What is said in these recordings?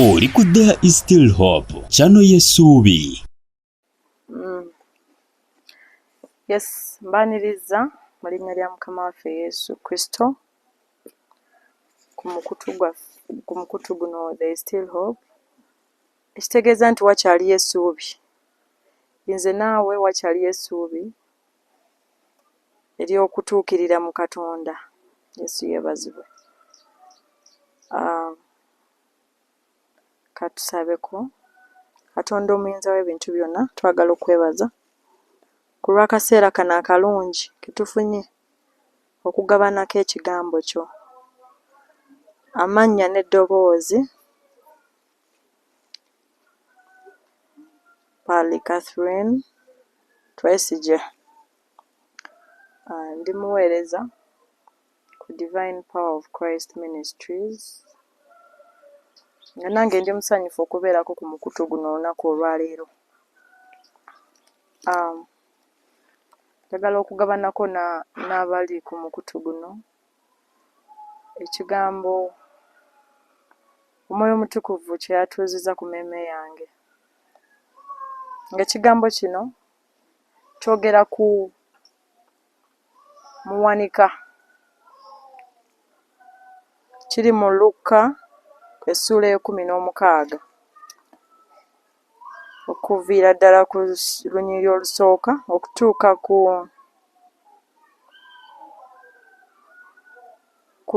Oli ku There is Still Hope, channel y'essuubi. Yes, mbaniriza mu linnya lya Mukama waffe Yesu Kristo ku mukutu guno There is Still Hope. Ekitegeeza nti wakyaliyo essuubi. Nze naawe wakyaliyo essuubi ery'okutuukirira mu Katonda. Yesu yeebazibwe. Katusabeko. Katonda omuyinza w'ebintu byonna, twagala okwebaza ku lw'akaseera kano akalungi ke tufunye okugabanako ekigambo kyo. Amannya n'eddoboozi Pali Catherine Twesigye. Ndi muweereza ku Divine Power of Christ Ministries. Nga nange ndi musanyufu okubeerako ku mukutu guno olunaku olwaleero. Njagala okugabanako n'abali ku mukutu guno ekigambo Omwoyo Omutukuvu kye yatuuziza ku mmeeme yange. Ng'ekigambo kino kyogera ku muwanika. Kiri mu Luka essuula e16 okuviira ddala ku lunyiriri olusooka okutuuka ku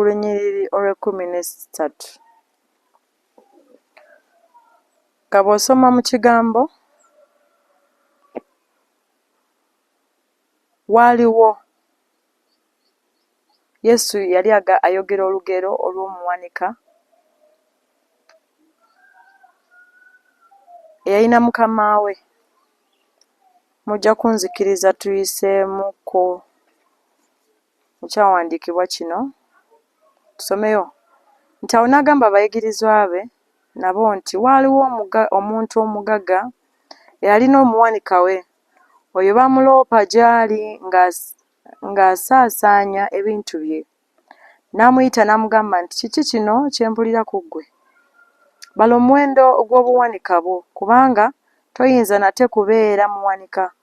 lunyiriri olw'13. Nga bw'osoma mu kigambo waaliwo Yesu yali ayogera olugero olw'omuwanika eyalina mukama we. Mujja kunzikiriza tuyiseemuko mu kyawandiikibwa kino tusomeyo nti awo n'agamba abayigirizwa be nabo nti waaliwo omuntu omugagga eyalina omuwanika we. Oyo bamuloopa gy'ali ng'asaasaanya ebintu bye. N'amuyita n'amugamba nti kiki kino kye mpulira ku ggwe? Bala omuwendo ogw'obuwanika bwo, kubanga toyinza nate kubeera muwanika.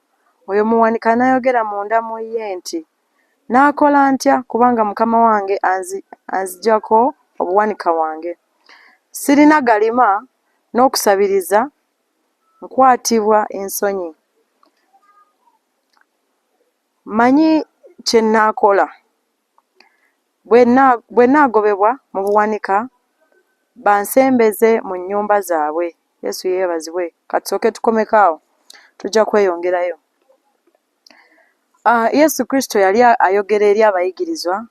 Oyo muwanika n'ayogera munda mu ye nti, naakola ntya kubanga mukama wange anziggyako obuwanika wange? Sirina galima n'okusabiriza, nkwatibwa ensonyi. Mmanyi kye nnaakola bwe nnaagobebwa mu buwanika bansembeze mu nnyumba zaabwe. Yesu yeebazibwe. Katusooke tukomeko awo, tujja kweyongerayo. Yesu Kristo yali ayogera eri abayigirizwa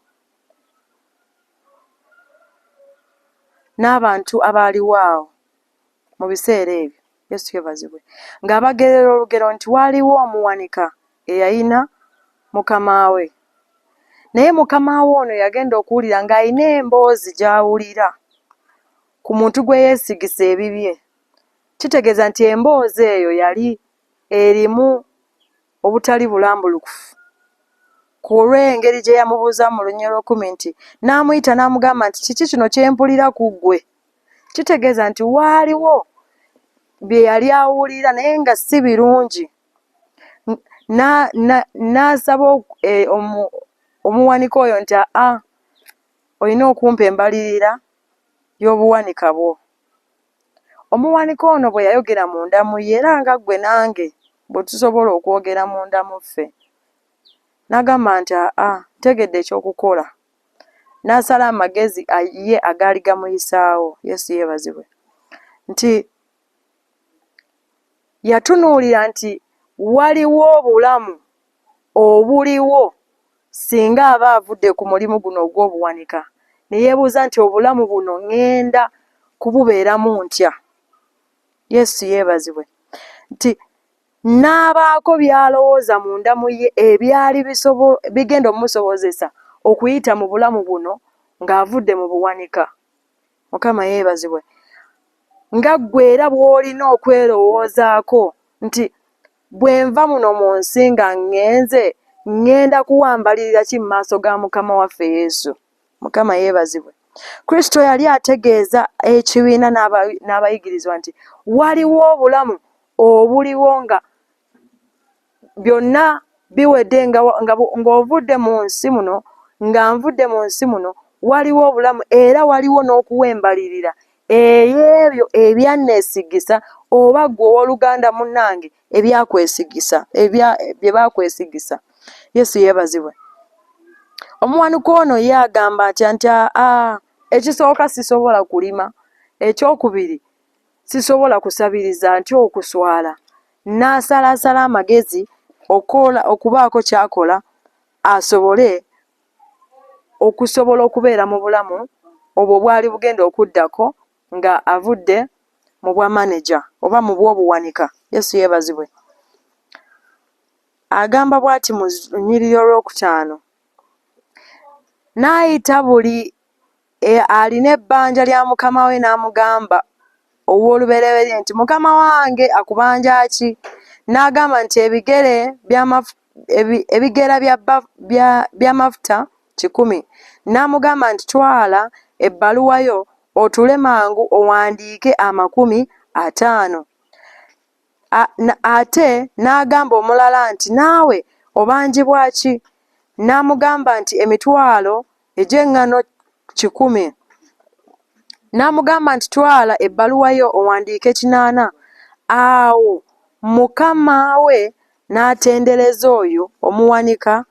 n'abantu abaaliwo awo mu biseera ebyo. Yesu yeebazibwe. Ng'abagerera olugero nti waaliwo omuwanika eyalina mukama we. Naye mukama we ono yagenda okuwulira ng'alina emboozi gy'awulira ku muntu gwe yeesigisa ebibye. Kitegeeza nti emboozi eyo yali erimu obutali bulambulukufu. Ku olw'engeri gye yamubuuza mu lunyiriri olw'10 nti n'amuyita n'amugamba nti kiki kino kye mpulira ku ggwe? Kitegeeza nti waaliwo bye yali awulira naye nga si birungi. N'asaba omuwanika oyo nti olina okumpa embalirira y'obuwanika bwo. Omuwanika ono bwe yayogera munda mu ye era nga ggwe nange bwe tusobola okwogera munda mu ffe, n'agamba nti ntegedde ekyokukola. N'asala amagezi ye agaali gamuyisaawo. Yesu yeebazibwe. Nti yatunuulira nti waliwo obulamu obuliwo singa aba avudde ku mulimu guno ogw'obuwanika. Ne yeebuuza nti obulamu buno ŋŋenda kububeeramu ntya? Yesu yeebazibwe. Nti n'abaako by'alowooza munda mu ye ebyali bigenda omumusobozesa okuyita mu bulamu buno ng'avudde mu buwanika. Mukama yeebazibwe. Nga ggwe era bw'olina okwerowoozaako nti bwe nva muno mu nsi nga ŋŋenda kuwambalirira ki mu maaso ga Mukama waffe Yesu. Mukama yeebazibwe. Kristo yali ategeeza ekibiina n'abayigirizwa nti waliwo obulamu obuliwo nga byonna biwedde ng'ovudde mu nsi muno nga nvudde mu nsi muno waliwo obulamu era waliwo n'okuwembalirira ey'ebyo ebyanneesigisa oba ggwe owooluganda munnange ebyakwesigisa bye baakwesigisa. Yesu yeebazibwe. Omuwanika ono ye agamba atya nti ekisooka sisobola kulima, ekyokubiri sisobola kusabiriza nti okuswala. N'asalaasala amagezi okubaako ky'akola asobole okubeera mu bulamu obwo bwali bugenda okuddako nga avudde mu bwa manager oba mu bw'obuwanika. Yesu yeebazibwe. Agamba bw'ati mu nnyiriri olwokutaano, n'ayita buli alina ebbanja lya mukama we n'amugamba ow'olubereberye nti mukama wange akubanja ki? N'agamba nti ebigera by'amafuta 100. N'amugamba nti twala ebbaluwa yo otuule mangu owandiike 50. Ate n'agamba omulala nti naawe obanjibwa ki? N'amugamba nti emitwalo egy'eŋŋaano 100. N'amugamba nti twala ebbaluwa yo owandiike 80. Awo mukama we n'atendereza oyo omuwanika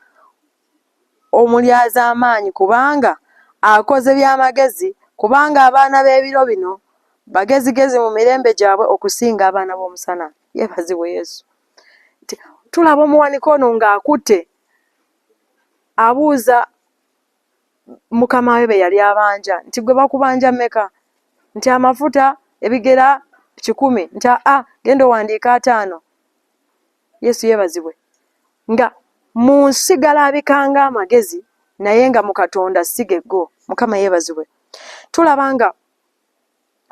omulyaza amaanyi kubanga akoze by'amagezi, kubanga abaana b'ebiro bino bagezigezi mu mirembe gyabwe okusinga abaana b'omusana. Yeebazibwe Yesu. Tulaba omuwanika ono ng'akutte abuuza mukama we be yali abanja nti gwe bakubanja mmeka? Nti amafuta ebigera 100. Nti genda owandiika 5. Yesu yeebazibwe. Nga mu nsi galabikanga amagezi naye nga mu Katonda si geggo. Mukama yeebazibwe. Tulaba nga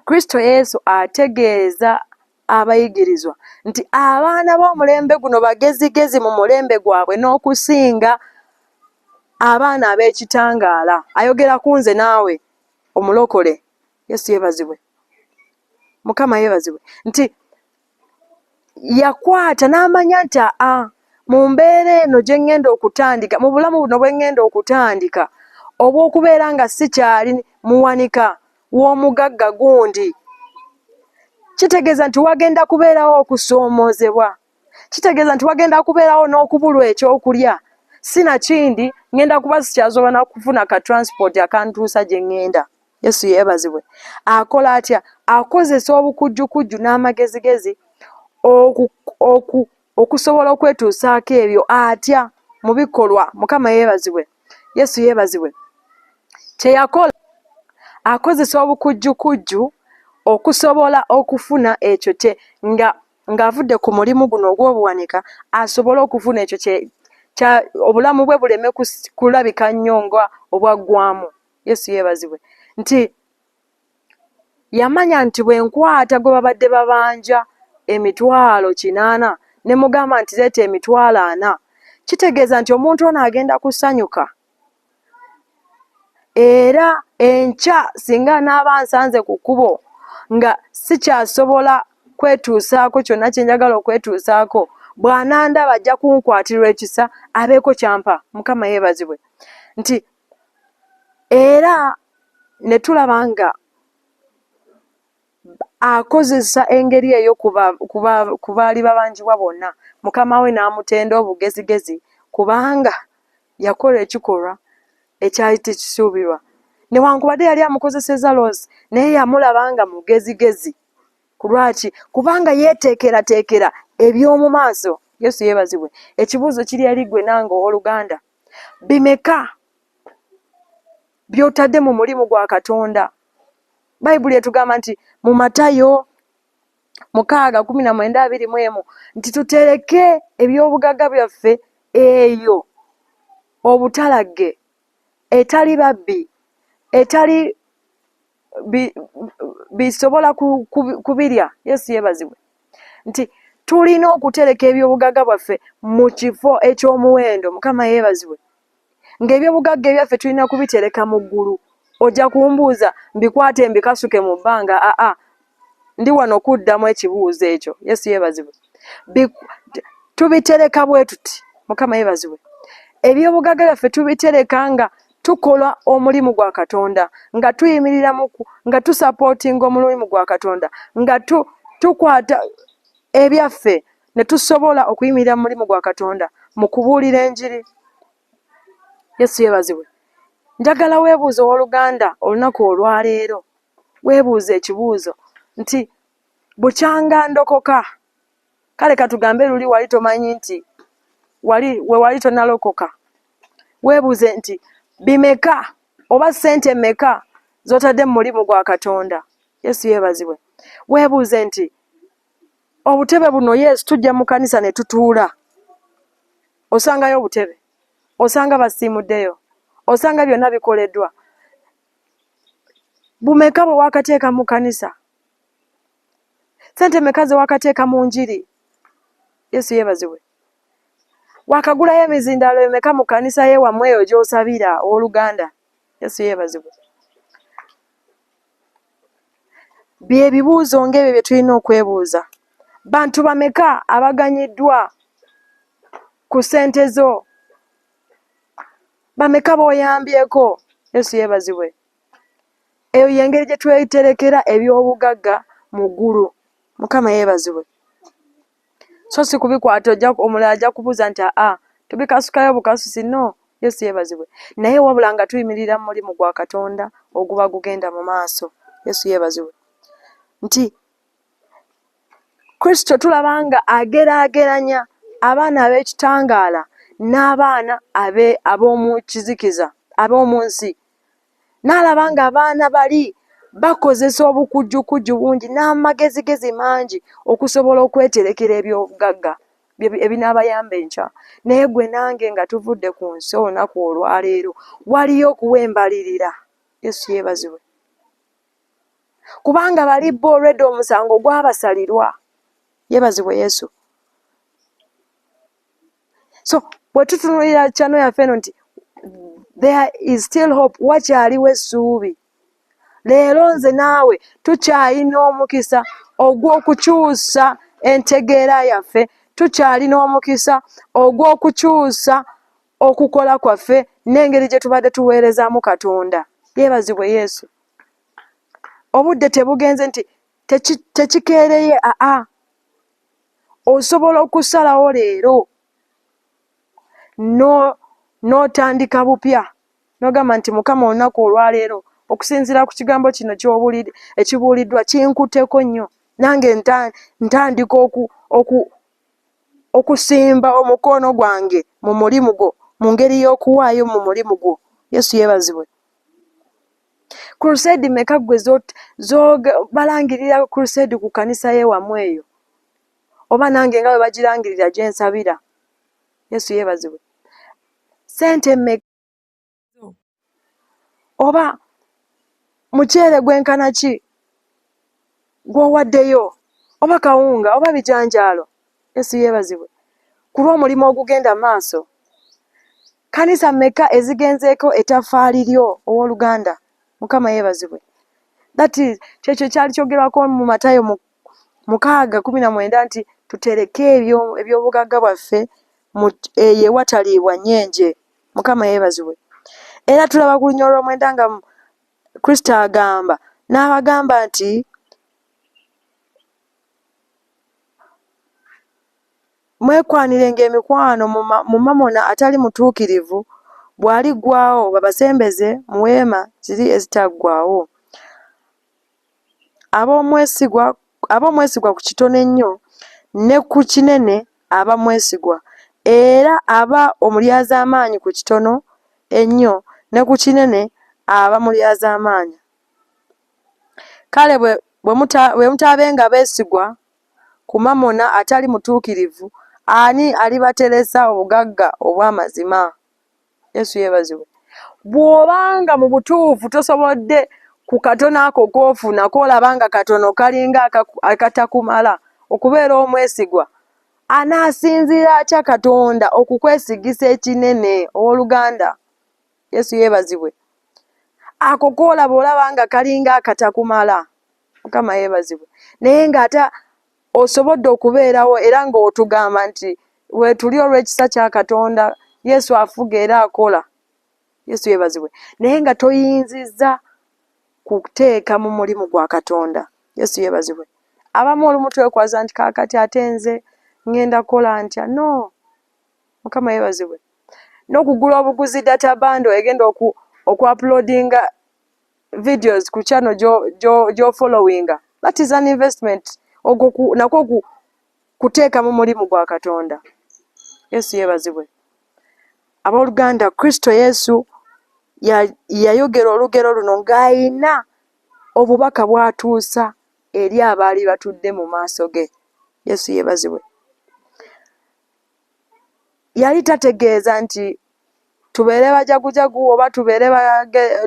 Kristo Yesu ategeeza abayigirizwa nti abaana b'omulembe guno bagezigezi mu mulembe gwabwe n'okusinga abaana ab'ekitangaala. Ayogera ku nze naawe omulokole. Yesu yeebazibwe. Mukama yeebazibwe. Nti yakwata n'amanya nti mu mbeera eno gye ŋŋenda okutandika, mu bulamu buno bwe ŋŋenda okutandika obw'okubeera nga sikyali muwanika w'omugagga gundi, kitegeeza nti wagenda kubeerawo okusoomoozebwa, kitegeeza nti wagenda kubeerawo n'okubulwa ekyokulya. Sinakindi ŋŋenda kuba sikyasobola na kufuna ka transport akantuusa gye ŋŋenda. Yesu yeebazibwe. Akola atya? Akozesa obukujjukujju n'amagezigezi okusobola okwetuusaako ebyo atya mu bikolwa. Mukama yeebazibwe. Yesu yeebazibwe. Kye yakola akozesa obukujjukujju okusobola okufuna ekyo ng'avudde ku mulimu guno ogw'obuwanika asobole okufuna ekyo obulamu bwe buleme kulabika nnyo nga obwaggwamu. Yesu yeebazibwe. Nti yamanya nti bwe nkwata gwe babadde babanja emitwalo 80 ne mugamba nti leeta emitwalo 40, kitegeeza nti omuntu ono agenda kusanyuka. Era enkya singa n'aba nsanze ku kkubo nga sikyasobola kwetuusaako kyonna kye njagala okwetuusaako, bw'anandaba ajja kunkwatirwa ekisa abeeko kyampa. Mukama yeebazibwe. Nti era ne tulaba nga akozesa engeri eyo ku baali babanjibwa bonna. Mukama we n'amutenda obugezigezi kubanga yakola ekikolwa ekyali tekisuubirwa. Newankubadde yali amukozeseza loozi naye yamulaba nga mugezigezi. Ku lwaki? Kubanga yeeteekerateekera eby'omu maaso. Yesu yeebazibwe. Ekibuuzo kiri eri ggwe nange owooluganda, bimeka by'otadde mu mulimu gwa Katonda? Bayibuli etugamba nti mu Matayo 6:19-21 nti tutereke eby'obugagga byaffe eyo obutalagge, etali babbi, etali bisobola kubirya. Yesu yeebazibwe. Nti tulina okutereka eby'obugagga bwaffe mu kifo eky'omuwendo. Mukama yeebazibwe. Ng'ebyobugagga ebyaffe tulina kubitereka mu ggulu ojja kumbuuza mbikwate mbikasuke mu bbanga. Ndi wano kuddamu ekibuuzo ekyo. Yesu yeebazibwe. Tubitereka bwe tuti. Mukama yeebazibwe. Ebyobugagga byaffe tubitereka nga tukola omulimu gwa Katonda, nga tuyimirira nga tusapootinga omulimu gwa Katonda, nga tukwata ebyaffe ne tusobola okuyimirira mu mulimu gwa Katonda mu kubuulira enjiri. Yesu yeebazibwe. Njagala weebuuze owooluganda olunaku olwaleero. Weebuuze ekibuuzo nti bukyanga ndokoka. Kale katugambe luli wali tomanyi nti wali tonalokoka. Weebuuze nti bimeka oba ssente mmeka z'otadde mu mulimu gwa Katonda. Yesu yeebazibwe. Weebuuze nti obutebe buno Yesu tujja mu kanisa ne tutuula. Osangayo obutebe. Osanga basiimuddeyo. Osanga byonna bikoleddwa. Bumeka bwe wakateeka mu kanisa. Ssente mmeka ze wakateeka mu njiri. Yesu yeebazibwe. Wakagulayo emizindaalo emeka mu kanisa ye wammwe eyo gy'osabira owooluganda. Yesu yeebazibwe. Bye bibuuzo ng'ebyo bye tulina okwebuuza. Bantu bameka abaganyiddwa ku ssente zo? Bameka b'oyambyeko? Yesu yeebazibwe. Eyo y'engeri gye tweterekera eby'obugagga mu ggulu. Mukama yeebazibwe. So si kubikwata omulala ajja kubuuza nti tubikasukayo bukasusi. No. Yesu yeebazibwe. Naye wabula nga tuyimirira mu mulimu gwa Katonda oguba gugenda mu maaso. Yesu yeebazibwe. Nti Kristo tulaba nga ageraageranya abaana ab'ekitangaala n'abaana ab'omu kizikiza, ab'omu nsi. N'alaba nga abaana bali bakozesa obukujjukujju bungi n'amagezigezi mangi okusobola okweterekera eby'obugagga ebinaabayamba enkya. Naye gwe nange nga tuvudde ku nsi olunaku olwaleero waliyo okuwembalirira. Yesu yeebazibwe. Kubanga bali bo already omusango gwabasalirwa. Yeebazibwe Yesu. So bwe tutunulira channel yaffe eno nti there is still hope, wakyaliwo essuubi. Leero nze naawe tukyalina omukisa ogw'okukyusa entegeera yaffe. Tukyalina omukisa ogw'okukyusa okukola kwaffe n'engeri gye tubadde tuweerezaamu Katonda. Yeebazibwe Yesu. Obudde tebugenze nti tekikeereye. Osobola okusalawo leero n'otandika bupya n'ogamba nti Mukama olunaku olwaleero okusinziira ku kigambo kino ekibuuliddwa kinkutteko nnyo. Nange ntandika okusimba omukono gwange mu mulimu gwo mu ngeri y'okuwaayo mu mulimu gwo. Yesu yeebazibwe. Crusade meka gwe balangirira crusade ku kanisa ye wammwe eyo? Oba nange nga bwe bagirangirira gye nsabira? Yesu yeebazibwe. Ssente mmeka oba muceere gwenkana ki gw'owaddeyo, oba kawunga oba bijanjaalo? Yesu yeebazibwe. Ku lw'omulimu ogugenda maaso. Kanisa mmeka ezigenzeeko ettaffaali lyo owooluganda? Mukama yeebazibwe. That is kyekyo kyali kyogerwako mu Matayo 6:19 nti tutereke eby'obugagga bwaffe eyo ewataliibwa nnyenje. Mukama yeebazibwe. Era tulaba ku lunyolo lw'omwenda nga Kristo agamba n'abagamba nti mwekwanirenga emikwano mu mamona atali mutuukirivu, bw'aliggwaawo babasembeze mu weema ziri ezitaggwaawo. Ab'omwesigwa ku kitono ennyo ne ku kinene aba mwesigwa, era aba omulyazaamaanyi ku kitono ennyo ne ku kinene aba mulyazaamaanyi. Kale bwe mutaabenga beesigwa ku mamona atali mutuukirivu, ani alibateresa obugagga obw'amazima? Yesu yeebazibwe. Bw'obanga mu butuufu tosobodde ku katono ako k'ofuna k'olaba nga katono kalinga akatakumala okubeera omwesigwa, anaasinziira atya Katonda okukwesigisa ekinene owooluganda? Yesu yeebazibwe. ako koolaba olaba nga kalinga akatakumala. Mukama yeebazibwe. Naye ng'ate osobodde okubeerawo era ng'otugamba nti weetuli olw'ekisa kya Katonda, Yesu afuga era akola. Yesu yeebazibwe. Naye nga toyinzizza kuteeka mu mulimu gwa Katonda. Yesu yeebazibwe. Abamu olumu twekwaza nti kaakati ate nze ngenda kukola ntya. No. Mukama yeebazibwe. N'okugula obuguzi data bando egenda oku-uploadinga videos ku channel jo followinga. That is an investment. Nakwo kuteeka mu mulimu gwa Katonda. Yesu yeebazibwe. Abooluganda, Kristo Yesu yayogera olugero luno ng'ayina obubaka bw'atuusa eri abaali batudde mu maaso ge. Yesu yeebazibwe. Yali tategeeza nti tubeere bajagujagu oba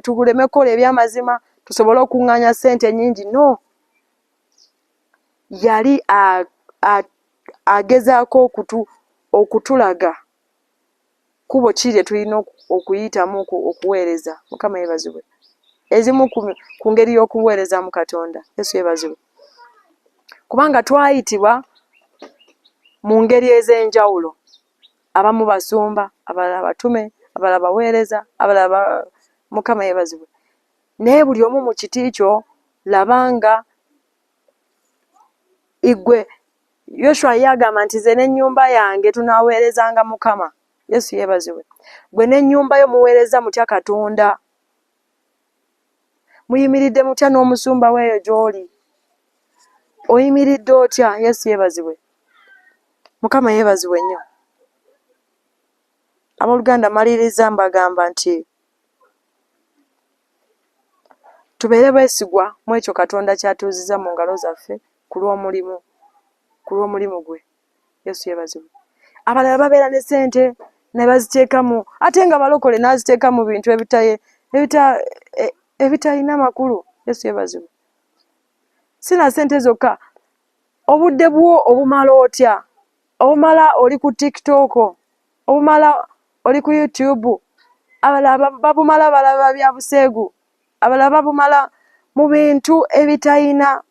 tuguleme kukola eby'amazima tusobole okuŋŋaanya ssente nnyingi. No. Yali agezaako okutulaga kubo ki lye tulina okuyitamu okuweereza. Mukama yeebazibwe. Ezimu ku ngeri y'okuweerezaamu Katonda. Yesu yeebazibwe. Kubanga twayitibwa mu ngeri ez'enjawulo. Abamu basumba, abalala batume, abalala baweereza, abalala Mukama yeebazibwe. Naye buli omu mu kiti kyo labanga igwe Yoshua yagamba nti nze n'ennyumba yange tunaaweerezanga Mukama. Yesu yeebazibwe. Gwe n'ennyumba yo muweereza mutya Katonda? Muyimiridde mutya n'omusumba weeyo gy'oli? Oyimiridde otya? Yesu yeebazibwe. Mukama yeebazibwe nnyo. Abooluganda, maliriza mbagamba nti tubeere beesigwa mu ekyo Katonda kyatuuziza mu ngalo zaffe ku lw'omulimu gwe. Yesu yeebazibwe. Abalala babeera ne ssente ne baziteekamu, ate nga balokole n'aziteeka mu bintu ebitalina makulu. Yesu yeebazibwe. Si na ssente zokka, obudde bwo obumala otya? Obumala oli ku TikTok, obumala oli ku YouTube, abalala babumala balaba bya buseegu, abalala babumala mu bintu ebitalina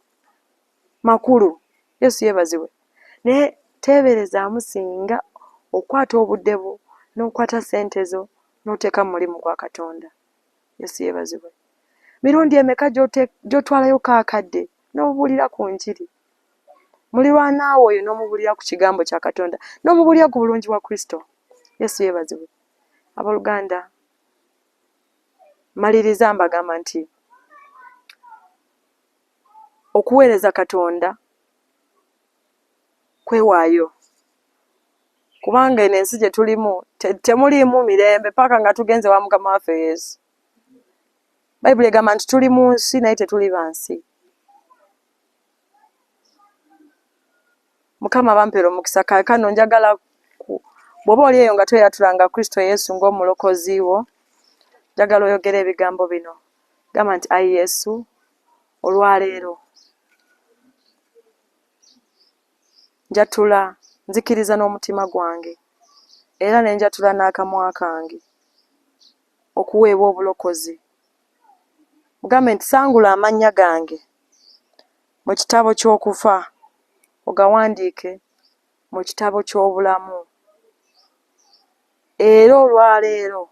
makulu. Yesu yeebazibwe. Naye teeberezaamu singa okwata obudde bwo n'okwata ssente zo n'oteeka mu mulimu gwa Katonda. Yesu yeebazibwe. Mirundi emeka gy'otwalayo kaakadde n'obuulira ku njiri? Mulirwanaawo oyo n'omubuulira ku kigambo kya Katonda, n'omubuulira ku bulungi bwa Kristo. Yesu yeebazibwe. Abooluganda, maliriza mbagamba nti okuweereza Katonda kwewaayo. Kubanga eno ensi gye tulimu temuliimu mirembe paka nga tugenze wa Mukama waffe Yesu. Bayibuli egamba nti tuli mu nsi naye tetuli ba nsi. Mukama bampeera omukisa. Kaakano njagala bw'oba oli eyo nga tweyatulanga Kristo Yesu ng'omulokozi wo, njagala oyogera ebigambo bino. Gamba nti, ayi Yesu, olwaleero njatula, nzikiriza n'omutima gwange era ne njatula n'akamwa kange okuweebwa obulokozi. Mugambe nti sangula amannya gange mu kitabo ky'okufa, ogawandiike mu kitabo ky'obulamu. Era olwaleero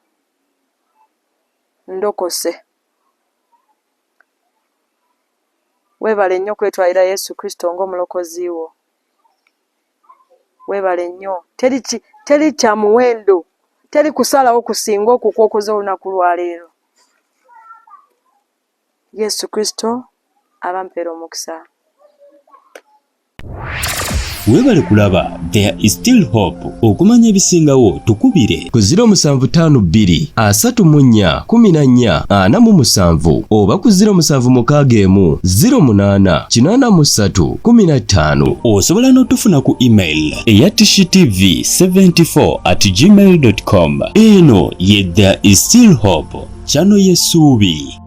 ndokose. Weebale nnyo okwetwalira Yesu Kristo ng'omulokozi wo. Weebale nnyo. Teri kya muwendo, teri kusalawo kusinga okwo kw'okoze olunaku lwaleero. Yesu Kristo abampeera omukisa. Weebale kulaba There is Still Hope. Okumanya ebisingawo tukubire ku 0752 34 14 oba ku 0761 08 83 15. Osobola n'otufuna ku email eya tshitv74@gmail.com. Eno ye There is Still Hope, channel y'essuubi.